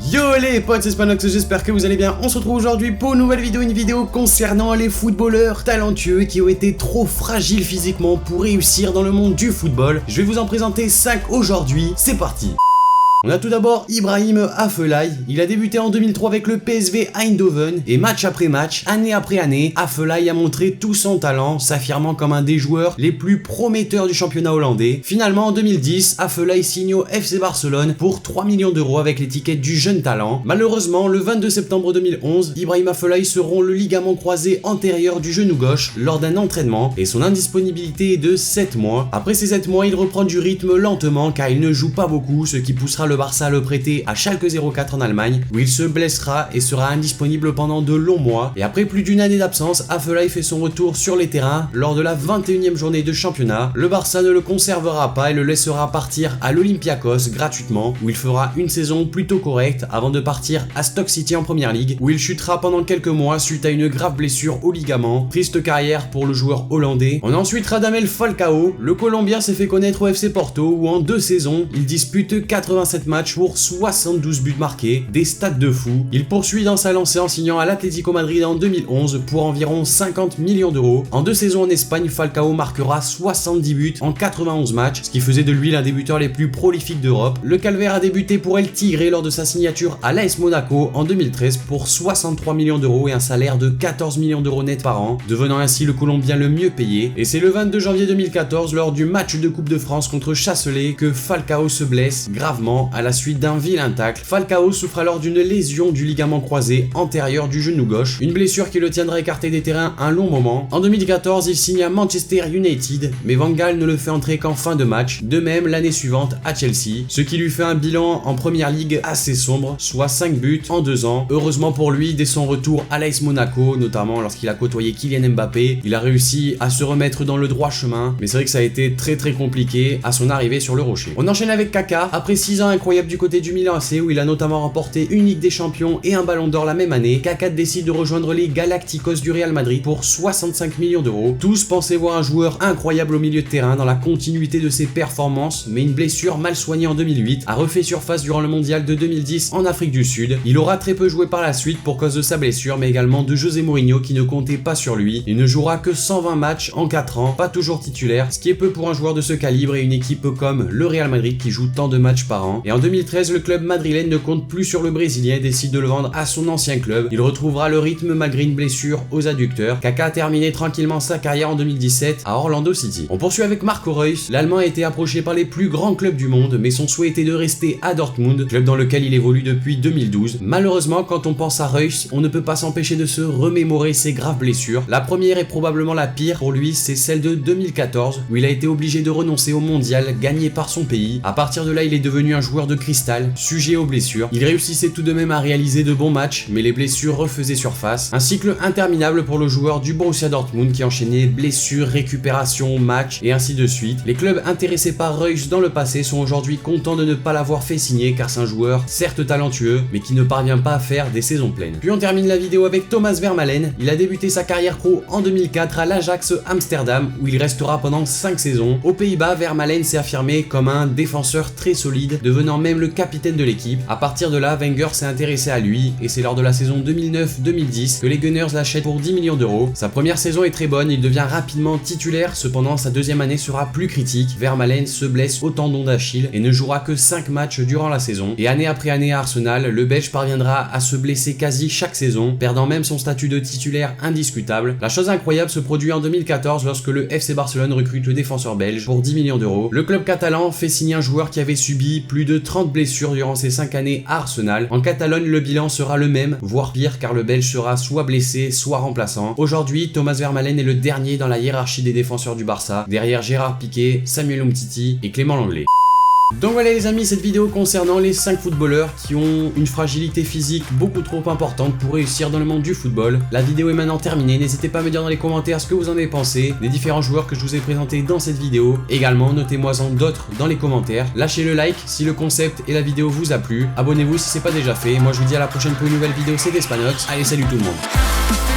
Yo les potes, c'est Spanox, j'espère que vous allez bien. On se retrouve aujourd'hui pour une nouvelle vidéo, concernant les footballeurs talentueux qui ont été trop fragiles physiquement pour réussir dans le monde du football. Je vais vous en présenter 5 aujourd'hui, c'est parti. On a tout d'abord Ibrahim Afellay. Il a débuté en 2003 avec le PSV Eindhoven et match après match, année après année, Afellay a montré tout son talent, s'affirmant comme un des joueurs les plus prometteurs du championnat hollandais. Finalement en 2010, Afellay signe au FC Barcelone pour 3 millions d'euros avec l'étiquette du jeune talent. Malheureusement, le 22 septembre 2011, Ibrahim Afellay se rompt le ligament croisé antérieur du genou gauche lors d'un entraînement et son indisponibilité est de 7 mois. Après ces 7 mois, il reprend du rythme lentement car il ne joue pas beaucoup, ce qui poussera le Barça à le prêter à Schalke 04 en Allemagne où il se blessera et sera indisponible pendant de longs mois. Et après plus d'une année d'absence, Afellay fait son retour sur les terrains lors de la 21e journée de championnat. Le Barça ne le conservera pas et le laissera partir à l'Olympiakos gratuitement où il fera une saison plutôt correcte avant de partir à Stoke City en Première Ligue où il chutera pendant quelques mois suite à une grave blessure au ligament. Triste carrière pour le joueur hollandais. On a ensuite Radamel Falcao. Le Colombien s'est fait connaître au FC Porto où en 2 saisons, il dispute 87 matchs pour 72 buts marqués, des stats de fou. Il poursuit dans sa lancée en signant à l'Atlético Madrid en 2011 pour environ 50 millions d'euros. En 2 saisons en Espagne, Falcao marquera 70 buts en 91 matchs, ce qui faisait de lui l'un des buteurs les plus prolifiques d'Europe. Le Calvaire a débuté pour El Tigre lors de sa signature à l'AS Monaco en 2013 pour 63 millions d'euros et un salaire de 14 millions d'euros net par an, devenant ainsi le Colombien le mieux payé. Et c'est le 22 janvier 2014, lors du match de Coupe de France contre Chasselet, que Falcao se blesse gravement à la suite d'un vilain tacle. Falcao souffre alors d'une lésion du ligament croisé antérieur du genou gauche, une blessure qui le tiendra écarté des terrains un long moment. En 2014, il signe à Manchester United, mais Van Gaal ne le fait entrer qu'en fin de match, de même l'année suivante à Chelsea, ce qui lui fait un bilan en Première Ligue assez sombre, soit 5 buts en 2 ans. Heureusement pour lui, dès son retour à l'AS Monaco, notamment lorsqu'il a côtoyé Kylian Mbappé, il a réussi à se remettre dans le droit chemin, mais c'est vrai que ça a été très compliqué à son arrivée sur le rocher. On enchaîne avec Kaka, après 6 ans incroyables du côté du Milan AC où il a notamment remporté une Ligue des Champions et un Ballon d'Or la même année, Kaka décide de rejoindre les Galacticos du Real Madrid pour 65 millions d'euros. Tous pensaient voir un joueur incroyable au milieu de terrain dans la continuité de ses performances, mais une blessure mal soignée en 2008 a refait surface durant le mondial de 2010 en Afrique du Sud. Il aura très peu joué par la suite pour cause de sa blessure, mais également de José Mourinho qui ne comptait pas sur lui. Il ne jouera que 120 matchs en 4 ans, pas toujours titulaire, ce qui est peu pour un joueur de ce calibre et une équipe comme le Real Madrid qui joue tant de matchs par an. Et en 2013, le club madrilène ne compte plus sur le Brésilien et décide de le vendre à son ancien club. Il retrouvera le rythme malgré une blessure aux adducteurs. Kaka a terminé tranquillement sa carrière en 2017 à Orlando City. On poursuit avec Marco Reus. L'Allemand a été approché par les plus grands clubs du monde, mais son souhait était de rester à Dortmund, club dans lequel il évolue depuis 2012. Malheureusement, quand on pense à Reus, on ne peut pas s'empêcher de se remémorer ses graves blessures. La première est probablement la pire pour lui, c'est celle de 2014, où il a été obligé de renoncer au mondial gagné par son pays. À partir de là, il est devenu un joueur de cristal, sujet aux blessures. Il réussissait tout de même à réaliser de bons matchs, mais les blessures refaisaient surface. Un cycle interminable pour le joueur du Borussia Dortmund qui enchaînait blessures, récupération, matchs et ainsi de suite. Les clubs intéressés par Reus dans le passé sont aujourd'hui contents de ne pas l'avoir fait signer car c'est un joueur certes talentueux, mais qui ne parvient pas à faire des saisons pleines. Puis on termine la vidéo avec Thomas Vermaelen. Il a débuté sa carrière pro en 2004 à l'Ajax Amsterdam où il restera pendant 5 saisons. Aux Pays-Bas, Vermaelen s'est affirmé comme un défenseur très solide, devenant même le capitaine de l'équipe. À partir de là, Wenger s'est intéressé à lui et c'est lors de la saison 2009-2010 que les Gunners l'achètent pour 10 millions d'euros. Sa première saison est très bonne, il devient rapidement titulaire, cependant sa deuxième année sera plus critique. Vermaelen se blesse au tendon d'Achille et ne jouera que 5 matchs durant la saison. Et année après année à Arsenal, le Belge parviendra à se blesser quasi chaque saison, perdant même son statut de titulaire indiscutable. La chose incroyable se produit en 2014 lorsque le FC Barcelone recrute le défenseur belge pour 10 millions d'euros. Le club catalan fait signer un joueur qui avait subi plus de 30 blessures durant ses 5 années à Arsenal. En Catalogne, le bilan sera le même, voire pire, car le Belge sera soit blessé, soit remplaçant. Aujourd'hui, Thomas Vermaelen est le dernier dans la hiérarchie des défenseurs du Barça, derrière Gérard Piqué, Samuel Umtiti et Clément Lenglet. Donc voilà les amis, cette vidéo concernant les 5 footballeurs qui ont une fragilité physique beaucoup trop importante pour réussir dans le monde du football. La vidéo est maintenant terminée, n'hésitez pas à me dire dans les commentaires ce que vous en avez pensé des différents joueurs que je vous ai présentés dans cette vidéo. Également, notez-moi-en d'autres dans les commentaires. Lâchez le like si le concept et la vidéo vous a plu. Abonnez-vous si c'est pas déjà fait. Moi je vous dis à la prochaine pour une nouvelle vidéo, c'était Spanox. Allez, salut tout le monde.